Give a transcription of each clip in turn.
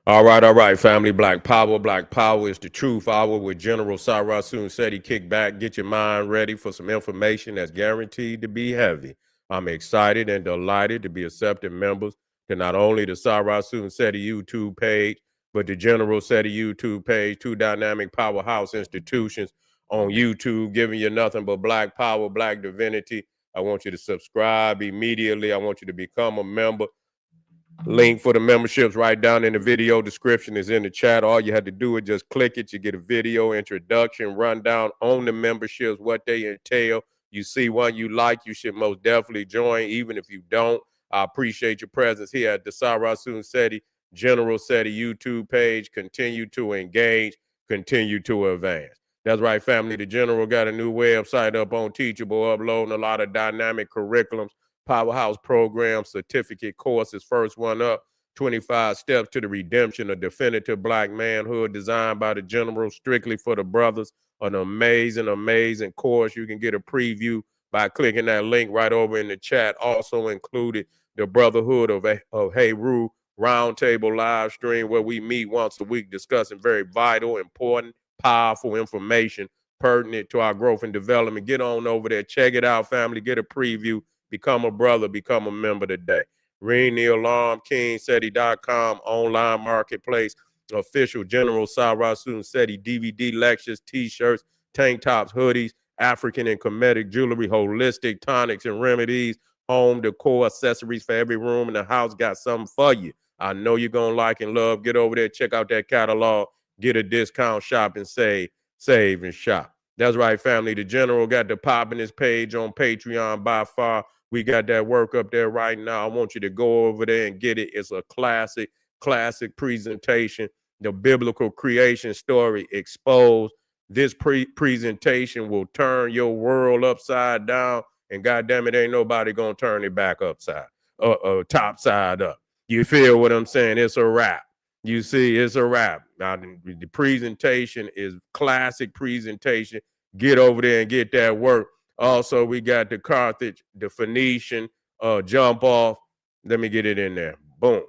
All right, family. Black Power is the truth hour with General Sarasun Seti. Kick back, get your mind ready for some information that's guaranteed to be heavy. I'm excited and delighted to be accepting members to not only the Sarasun Seti YouTube page, but the General Seti YouTube page, two dynamic powerhouse institutions on YouTube, giving you nothing but black power, black divinity. I want you to subscribe immediately. I want you to become a member. Link for the memberships right down in the video description is in the chat. All you had to do is just click it. You get a video introduction, rundown on the memberships, what they entail. You see one you like, you should most definitely join. Even if you don't, I appreciate your presence here at the Sarasun Seti General Seti YouTube page. Continue to engage, continue to advance. That's right, family. The General got a new website up on Teachable, uploading a lot of dynamic curriculums, powerhouse programs, certificate courses. First one up, 25 Steps to the Redemption of Definitive Black Manhood, designed by the General strictly for the brothers. An amazing course. You can get a preview by clicking that link right over in the chat. Also included the Brotherhood of Heru Roundtable live stream, where we meet once a week discussing very vital, important, powerful information pertinent to our growth and development. Get on over there. Check it out, family. Get a preview. Become a brother, become a member today. Ring the alarm, KingSeti.com, online marketplace, official General Sarasun Seti DVD lectures, t-shirts, tank tops, hoodies, African and Kemetic jewelry, holistic tonics and remedies, home decor, accessories for every room in the house. Got something for you. I know you're going to like and love. Get over there, check out that catalog, get a discount, shop and save and shop. That's right, family. The General got the poppin'est page on Patreon by far. We got that work up there right now. I want you to go over there and get it. It's a classic presentation. The biblical creation story exposed. This presentation will turn your world upside down, and goddamn it, ain't nobody gonna turn it back top side up. You feel what I'm saying? It's a wrap. You see, it's a wrap. Now, the presentation is classic presentation. Get over there and get that work. Also, we got the Carthage, the Phoenician, jump off. Let me get it in there. Boom.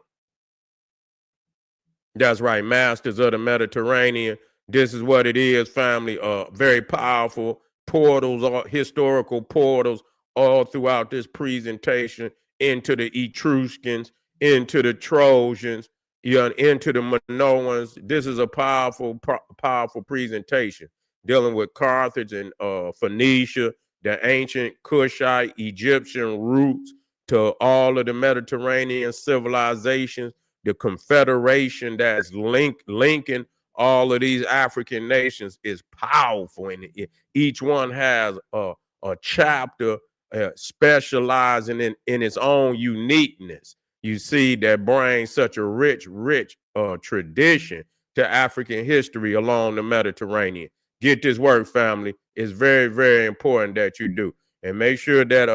That's right. Masters of the Mediterranean. This is what it is, family. Very powerful portals, historical portals all throughout this presentation into the Etruscans, into the Trojans, into the Minoans. This is a powerful presentation dealing with Carthage and Phoenicia, the ancient Kushite Egyptian roots to all of the Mediterranean civilizations, the confederation that's linking all of these African nations is powerful. And each one has a chapter specializing in its own uniqueness. You see, that brings such a rich tradition to African history along the Mediterranean. Get this work, family. It's very important that you do. And make sure that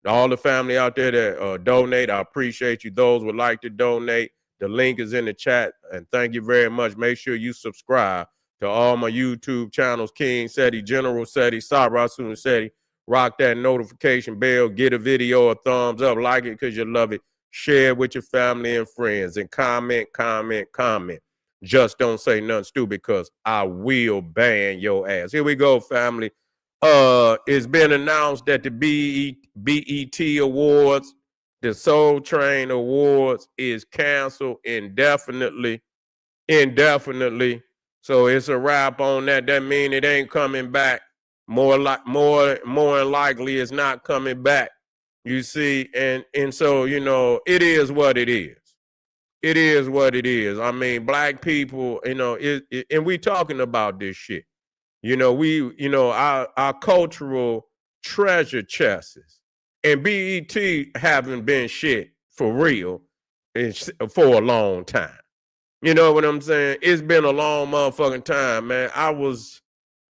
all the family out there that donate, I appreciate you. Those would like to donate, the link is in the chat. And thank you very much. Make sure you subscribe to all my YouTube channels, King Seti, General Seti, Sarasun Seti. Rock that notification bell. Get a video a thumbs up. Like it because you love it. Share it with your family and friends. And comment. Just don't say nothing stupid because I will ban your ass. Here we go, family. It's been announced that the BET Awards, the Soul Train Awards, is canceled indefinitely. So it's a wrap on that. That means it ain't coming back. More likely it's not coming back. You see, and so it is what it is. It is what it is. I mean, black people, and we talking about this shit. Our cultural treasure chests and BET haven't been shit for real for a long time. You know what I'm saying? It's been a long motherfucking time, man.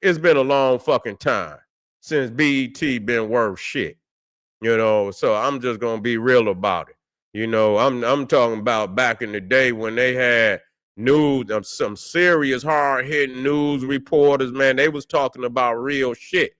It's been a long fucking time since BET been worth shit. So I'm just gonna be real about it. I'm talking about back in the day when they had news, some serious hard-hitting news reporters, man. They was talking about real shit.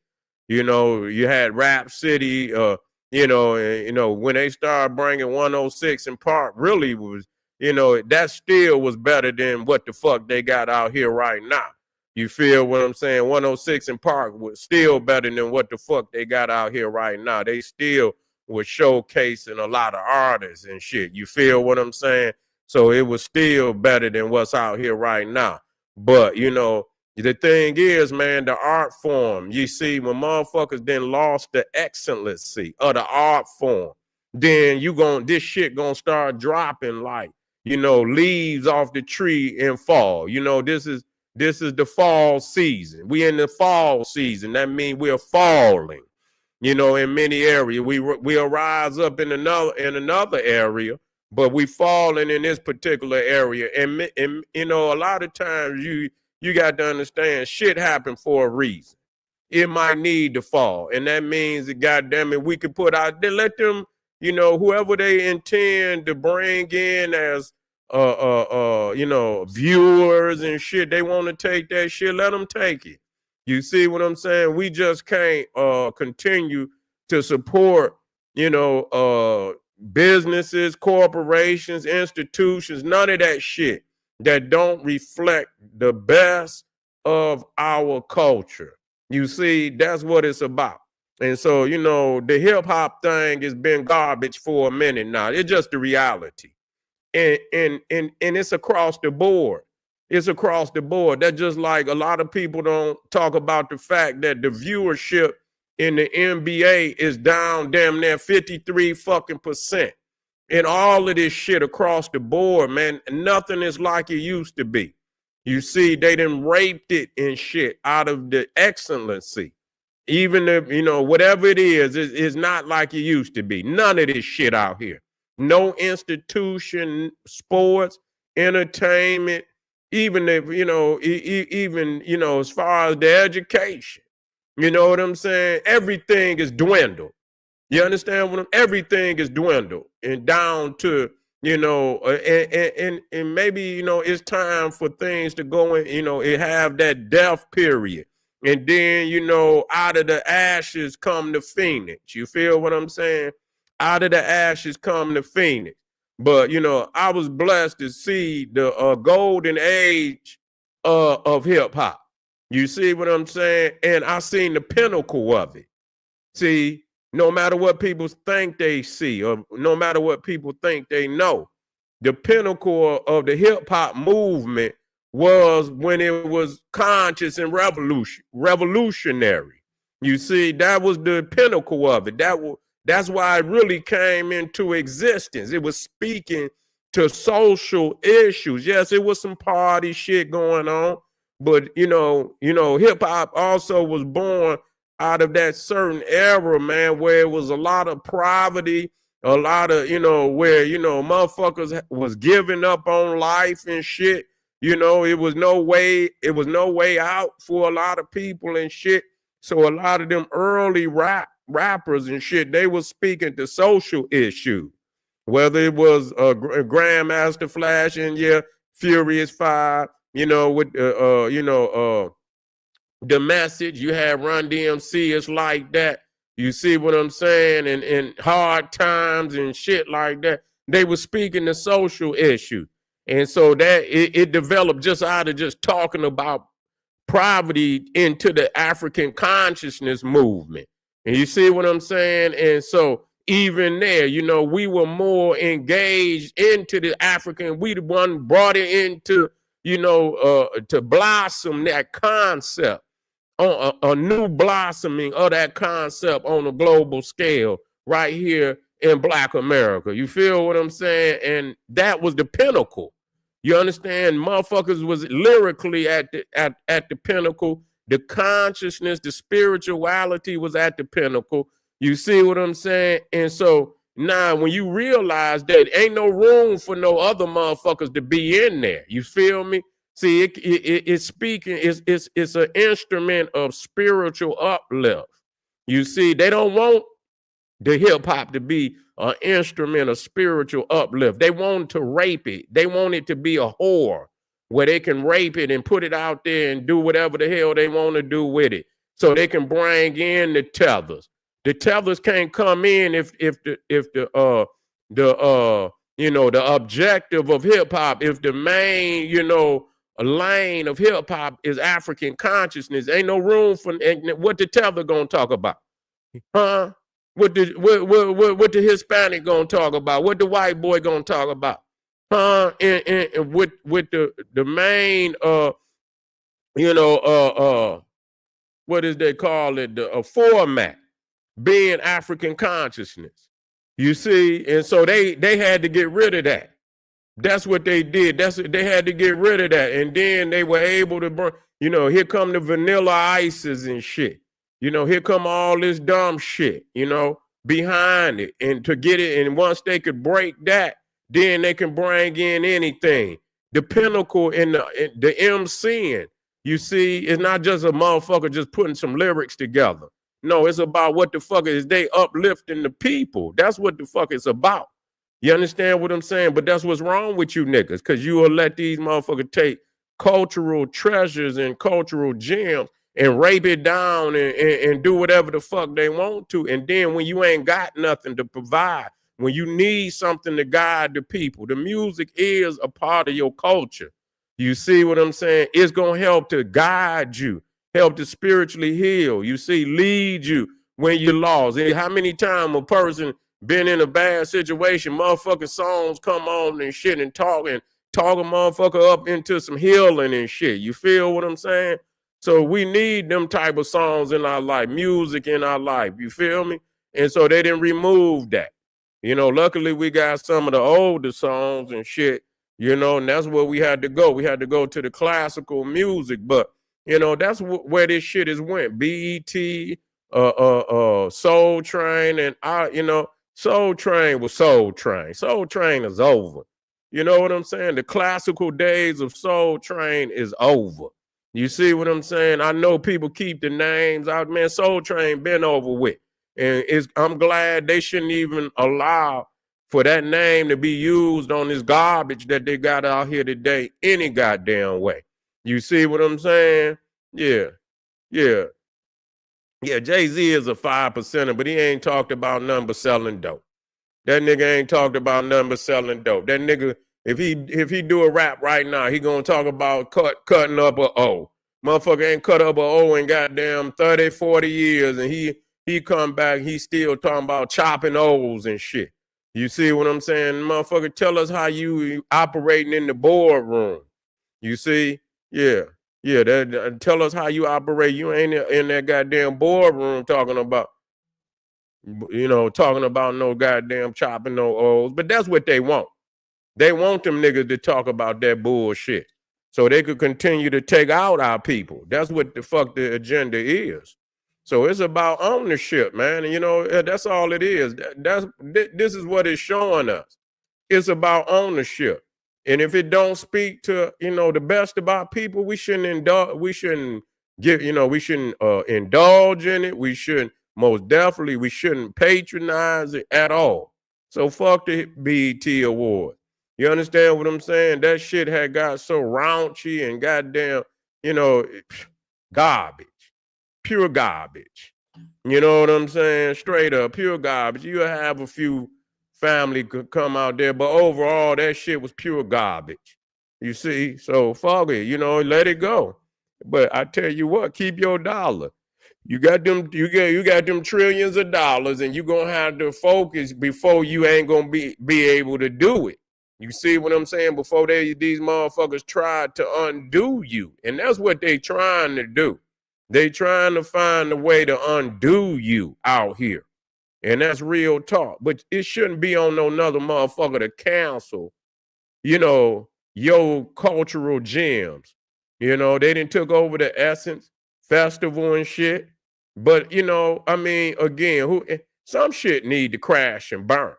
You had Rap City, when they started bringing 106 in Park, really was, that still was better than what the fuck they got out here right now. You feel what I'm saying? 106 and Park was still better than what the fuck they got out here right now. They still was showcasing a lot of artists and shit. You feel what I'm saying? So it was still better than what's out here right now. But, the thing is, man, the art form, you see, when motherfuckers then lost the excellency of the art form, then this shit gonna start dropping like, leaves off the tree in fall. This is the fall season. We in the fall season. That means we're falling. In many areas, we'll rise up in another area, but we falling in this particular area. And a lot of times you got to understand shit happened for a reason. It might need to fall, and that means that goddamn it, we could put out. They let them, whoever they intend to bring in as viewers and shit. They want to take that shit. Let them take it. You see what I'm saying? We just can't continue to support, businesses, corporations, institutions, none of that shit that don't reflect the best of our culture. You see, that's what it's about. And so, the hip hop thing has been garbage for a minute now. It's just the reality. And it's across the board. It's across the board. That's just like a lot of people don't talk about the fact that the viewership in the NBA is down damn near 53% and all of this shit across the board, man. Nothing is like it used to be. You see, they done raped it and shit out of the excellency. Even if, whatever it is not like it used to be. None of this shit out here. No institution, sports, entertainment, even if, as far as the education, you know what I'm saying? Everything is dwindled. You understand everything is dwindled and down to, and maybe, it's time for things to go in, it have that death period. And then, out of the ashes come the phoenix. You feel what I'm saying? Out of the ashes come the phoenix. But, I was blessed to see the golden age of hip hop. You see what I'm saying? And I seen the pinnacle of it. See, no matter what people think they see, or no matter what people think they know, the pinnacle of the hip hop movement was when it was conscious and revolutionary. You see, that was the pinnacle of it. That's why it really came into existence. It was speaking to social issues. Yes, it was some party shit going on, but hip hop also was born out of that certain era, man, where it was a lot of poverty, a lot of, where, motherfuckers was giving up on life and shit. It was no way out for a lot of people and shit. So a lot of them early rappers and shit, they was speaking to social issues, whether it was Grandmaster Flash and Furious 5, with the message. You had Run DMC, it's like that. You see what I'm saying? And hard times and shit like that. They were speaking to social issues. And so that it developed just out of just talking about poverty into the African consciousness movement. And you see what I'm saying? And so even there, we were more engaged into the African. We the one brought it into, to blossom that concept, on a new blossoming of that concept on a global scale right here in Black America. You feel what I'm saying? And that was the pinnacle. You understand? Motherfuckers was lyrically at the pinnacle. The consciousness, the spirituality was at the pinnacle. You see what I'm saying? And so now when you realize that ain't no room for no other motherfuckers to be in there, you feel me? See, it's speaking, it's an instrument of spiritual uplift. You see, they don't want the hip hop to be an instrument of spiritual uplift. They want to rape it. They want it to be a whore where they can rape it and put it out there and do whatever the hell they want to do with it. So they can bring in the tethers. The tethers can't come in if the the objective of hip hop, if the main, a lane of hip hop is African consciousness, ain't no room for what the tether gonna talk about, huh? What the Hispanic gonna talk about? What the white boy gonna talk about, huh? And with the main what is they call it, the format being African consciousness. You see, and so they had to get rid of that. That's what they did. They had to get rid of that, and then they were able to bring. Here come the Vanilla Ices and shit. Here come all this dumb shit. Behind it, and to get it, and once they could break that, then they can bring in anything. The Pinnacle and the MCing. You see, it's not just a motherfucker just putting some lyrics together. No, it's about what the fuck is they uplifting the people. That's what the fuck it's about. You understand what I'm saying? But that's what's wrong with you niggas, because you will let these motherfuckers take cultural treasures and cultural gems and rape it down and do whatever the fuck they want to. And then when you ain't got nothing to provide, when you need something to guide the people, the music is a part of your culture. You see what I'm saying? It's going to help to guide you, help to spiritually heal. You see, lead you when you're lost. And how many times a person been in a bad situation, motherfucking songs come on and shit and talk a motherfucker up into some healing and shit. You feel what I'm saying? So we need them type of songs in our life, music in our life. You feel me? And so they didn't remove that. Luckily we got some of the older songs and shit. And that's where we had to go. We had to go to the classical music, but that's where this shit is went. BET, Soul Train, and Soul Train was Soul Train. Soul Train is over. You know what I'm saying? The classical days of Soul Train is over. You see what I'm saying? I know people keep the names out, man. Soul Train been over with, and I'm glad they shouldn't even allow for that name to be used on this garbage that they got out here today any goddamn way. You see what I'm saying? Yeah. Jay-Z is a 5%er, but he ain't talked about nothing but selling dope. That nigga ain't talked about nothing but selling dope. That nigga, if he do a rap right now, he gonna talk about cutting up a O. Motherfucker ain't cut up a O in goddamn 30, 40 years, and he come back, he still talking about chopping O's and shit. You see what I'm saying? Motherfucker, tell us how you operating in the boardroom. You see? Yeah. Tell us how you operate. You ain't in that goddamn boardroom talking about no goddamn chopping no O's. But that's what they want. They want them niggas to talk about that bullshit so they could continue to take out our people. That's what the fuck the agenda is. So it's about ownership, man. And that's all it is. This is what it's showing us. It's about ownership. And if it don't speak to, the best about people, we shouldn't indulge in it. We shouldn't, most definitely, we shouldn't patronize it at all. So fuck the BET award. You understand what I'm saying? That shit had got so raunchy and goddamn, garbage. Pure garbage. You know what I'm saying? Straight up, pure garbage. You have a few family could come out there, but overall, that shit was pure garbage. You see? So fuck it, let it go. But I tell you what, keep your dollar. You got them trillions of dollars, and you're gonna have to focus before you ain't gonna be able to do it. You see what I'm saying? Before these motherfuckers tried to undo you. And that's what they trying to do. They trying to find a way to undo you out here. And that's real talk. But it shouldn't be on no another motherfucker to cancel, your cultural gems. They didn't took over the Essence Festival and shit. But, again, some shit need to crash and burn.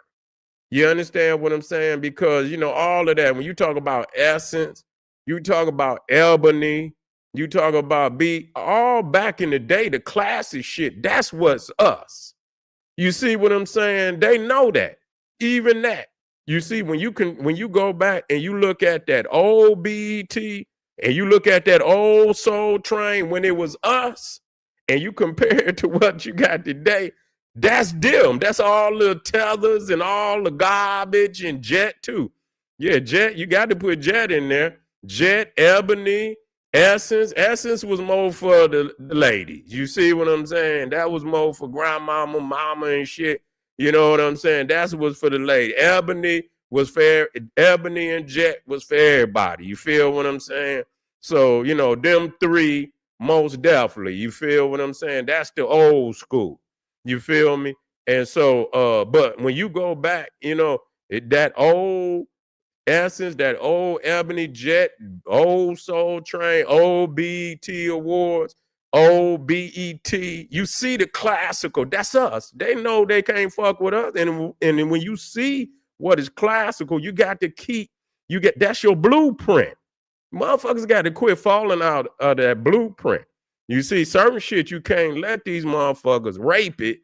You understand what I'm saying? Because, all of that, when you talk about Essence, you talk about Ebony, you talk about all back in the day, the classic shit, that's what's us. You see what I'm saying? They know that. Even that. You see, when you go back and you look at that old BET and you look at that old Soul Train when it was us, and you compare it to what you got today, That's them. That's all the tethers and all the garbage and Jet too. Yeah, Jet, you got to put Jet in there. Jet, Ebony, Essence. Essence was more for the ladies. You see what I'm saying? That was more for grandmama, mama, and shit. You know what I'm saying? That was for the lady. Ebony was fair. Ebony and Jet was for everybody. You feel what I'm saying? So, you know, them three, most definitely. You feel what I'm saying? That's the old school. You feel me? And so, but when you go back, you know, that old Essence, that old Ebony Jet, old Soul Train, old BET Awards, old BET, you see the classical. That's us. They know they can't fuck with us. And when you see what is classical, you got to keep, that's your blueprint. Motherfuckers got to quit falling out of that blueprint. You see, certain shit you can't let these motherfuckers rape it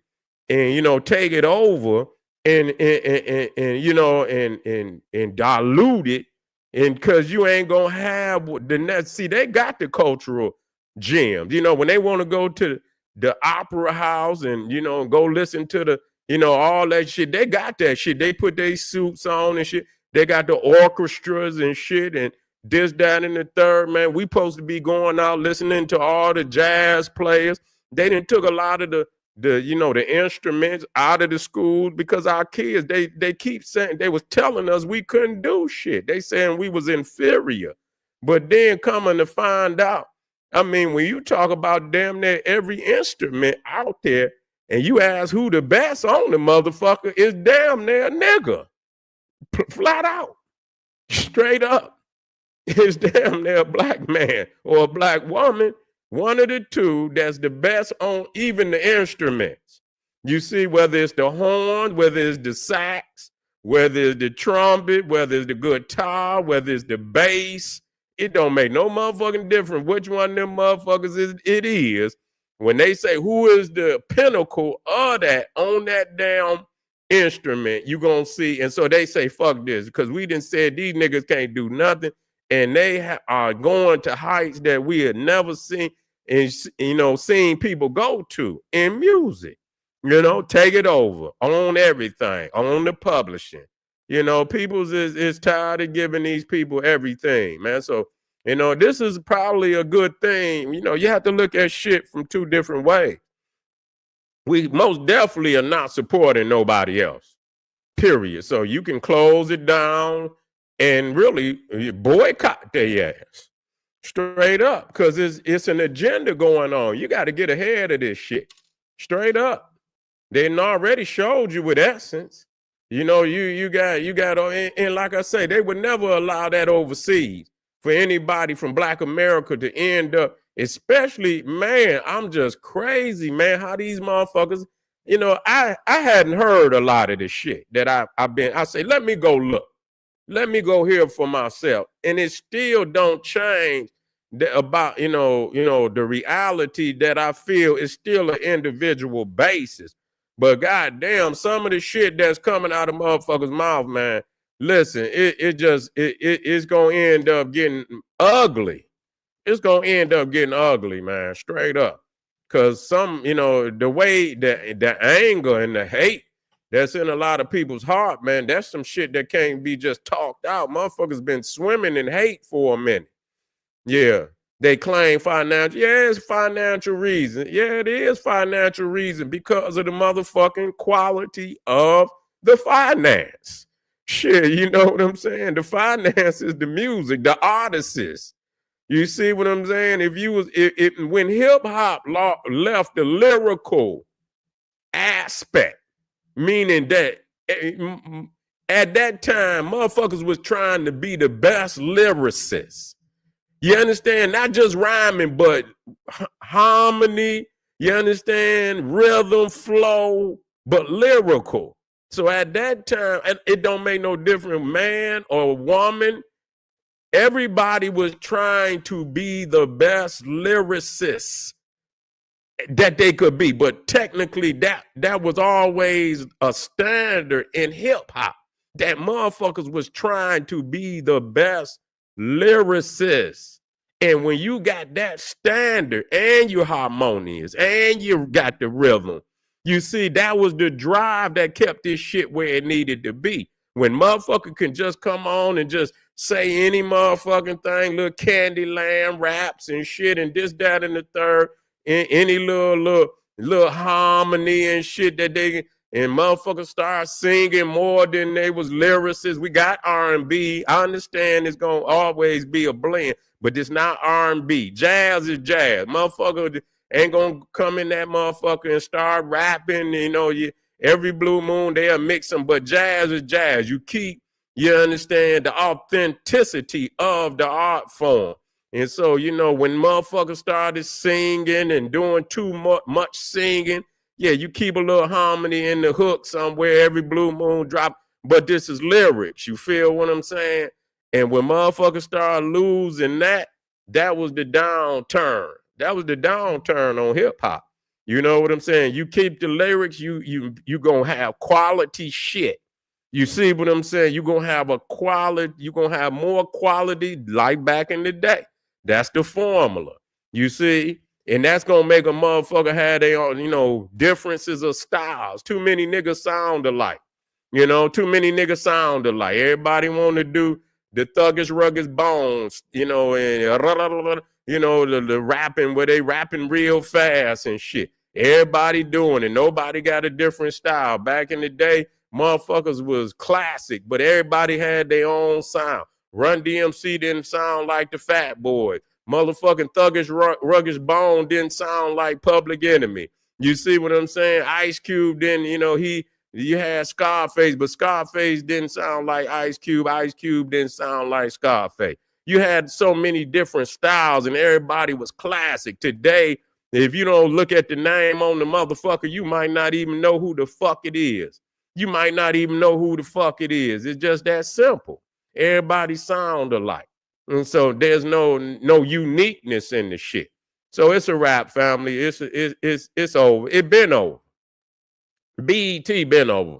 and, you know, take it over and you know, and dilute it. And because you ain't gonna have the next, see, they got the cultural gems. You know, when they want to go to the opera house and, you know, go listen to the, you know, all that shit, they got that shit. They put their suits on and shit. They got the orchestras and shit and this, that, and the third, man. We supposed to be going out listening to all the jazz players. They didn't took a lot of the you know, the instruments out of the schools because our kids, they keep saying, they was telling us we couldn't do shit. They saying we was inferior. But then coming to find out, I mean, when you talk about damn near every instrument out there and you ask who the best on the motherfucker, is damn near a nigga. Flat out. Straight up. It's damn near a black man or a black woman, one of the two that's the best on even the instruments. You see, whether it's the horn, whether it's the sax, whether it's the trumpet, whether it's the guitar, whether it's the bass, it don't make no motherfucking difference which one of them motherfuckers it is. When they say who is the pinnacle of that on that damn instrument, you gonna see. And so they say, fuck this, because we done said these niggas can't do nothing. And they are going to heights that we had never seen and, you know, seen people go to in music. You know, take it over, own everything, own the publishing. You know, people's is tired of giving these people everything, man. So, you know, this is probably a good thing. You know, you have to look at shit from two different ways. We most definitely are not supporting nobody else, period. So you can close it down and really boycott their ass straight up, because it's an agenda going on. You got to get ahead of this shit straight up. They already showed you with Essence. You know, you got, and like I say, they would never allow that overseas for anybody from Black America to end up, especially, man, I'm just crazy, man, how these motherfuckers, you know, I hadn't heard a lot of this shit that I say, let me go look. Let me go hear for myself. And it still don't change about, you know, the reality that I feel is still an individual basis. But goddamn, some of the shit that's coming out of motherfuckers' mouth, man, listen, it's going to end up getting ugly. It's going to end up getting ugly, man, straight up. Because some, you know, the way the anger and the hate that's in a lot of people's heart, man, that's some shit that can't be just talked out. Motherfuckers been swimming in hate for a minute. Yeah, they claim financial. Yeah, it's financial reason. Yeah, it is financial reason because of the motherfucking quality of the finance. Shit, you know what I'm saying? The finance is the music, the artists. You see what I'm saying? When hip hop left the lyrical aspect, meaning that at that time, motherfuckers was trying to be the best lyricists. You understand? Not just rhyming, but harmony. You understand? Rhythm, flow, but lyrical. So at that time, it don't make no difference, man or woman. Everybody was trying to be the best lyricists that they could be, but technically that was always a standard in hip hop, that motherfuckers was trying to be the best lyricists. And when you got that standard and you're harmonious and you got the rhythm, You see, that was the drive that kept this shit where it needed to be. When motherfucker can just come on and just say any motherfucking thing, little Candyland raps and shit and this, that, and the third, any little harmony and shit that they, and motherfuckers start singing more than they was lyricists. We got R&B. I understand it's gonna always be a blend, but it's not R&B. Jazz is jazz. Motherfucker ain't gonna come in that motherfucker and start rapping. You know, every blue moon they'll mix them, but jazz is jazz. You understand the authenticity of the art form. And so, you know, when motherfuckers started singing and doing too much singing, yeah, you keep a little harmony in the hook somewhere, every blue moon drop, but this is lyrics. You feel what I'm saying? And when motherfuckers start losing that, that was the downturn. That was the downturn on hip hop. You know what I'm saying? You keep the lyrics, you gonna have quality shit. You see what I'm saying? You're gonna have you're gonna have more quality like back in the day. That's the formula. You see? And that's gonna make a motherfucker have their own, you know, differences of styles. Too many niggas sound alike. You know, too many niggas sound alike. Everybody want to do the thuggish, rugged bones, you know, and you know, the rapping where they rapping real fast and shit. Everybody doing it. Nobody got a different style. Back in the day, motherfuckers was classic, but everybody had their own sound. Run DMC didn't sound like the Fat Boys. Motherfucking thuggish, ruggish bone didn't sound like Public Enemy. You see what I'm saying? Ice Cube didn't, you know, you had Scarface, but Scarface didn't sound like Ice Cube. Ice Cube didn't sound like Scarface. You had so many different styles and everybody was classic. Today, if you don't look at the name on the motherfucker, you might not even know who the fuck it is. You might not even know who the fuck it is. It's just that simple. Everybody sound alike. And so there's no uniqueness in the shit. So it's a wrap, family. It's over. It been over. BET been over.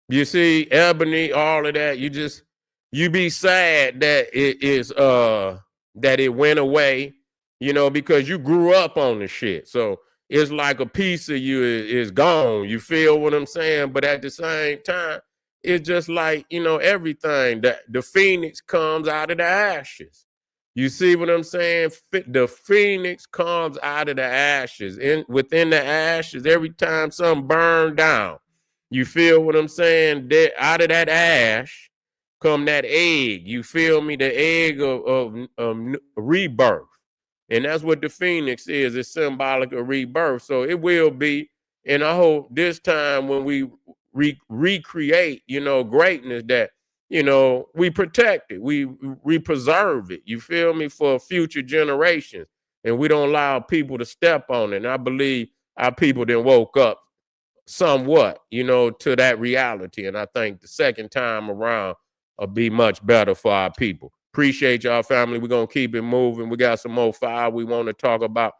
You see, Ebony, all of that. You be sad that that it went away, you know, because you grew up on the shit. So it's like a piece of you is gone. You feel what I'm saying? But at the same time, it's just like, you know, everything that the phoenix comes out of the ashes. You see what I'm saying? The phoenix comes out of the ashes. Within the ashes, every time something burned down, you feel what I'm saying? Out of that ash come that egg. You feel me? The egg of rebirth. And that's what the phoenix is. It's symbolic of rebirth. So it will be. And I hope this time when we recreate, you know, greatness, that, you know, we protect it. We preserve it. You feel me? For future generations. And we don't allow people to step on it. And I believe our people then woke up somewhat, you know, to that reality. And I think the second time around will be much better for our people. Appreciate y'all, family. We're going to keep it moving. We got some more fire we want to talk about.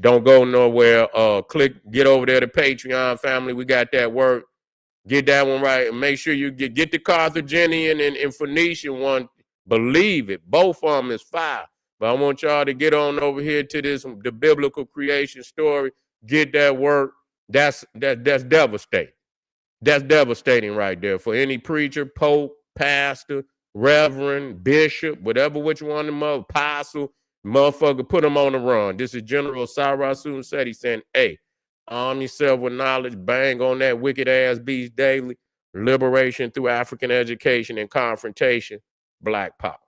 Don't go nowhere. Get over there to Patreon, family. We got that work. Get that one right. And make sure you get the Carthaginian and Phoenician one. Believe it. Both of them is fire. But I want y'all to get on over here to the biblical creation story. Get that work. That's devastating. That's devastating right there for any preacher, pope, pastor, reverend, bishop, whatever which one of them, apostle, motherfucker, put them on the run. This is General Cyrus said. He saying, hey, arm yourself with knowledge, bang on that wicked ass beast daily, liberation through African education and confrontation, Black Power.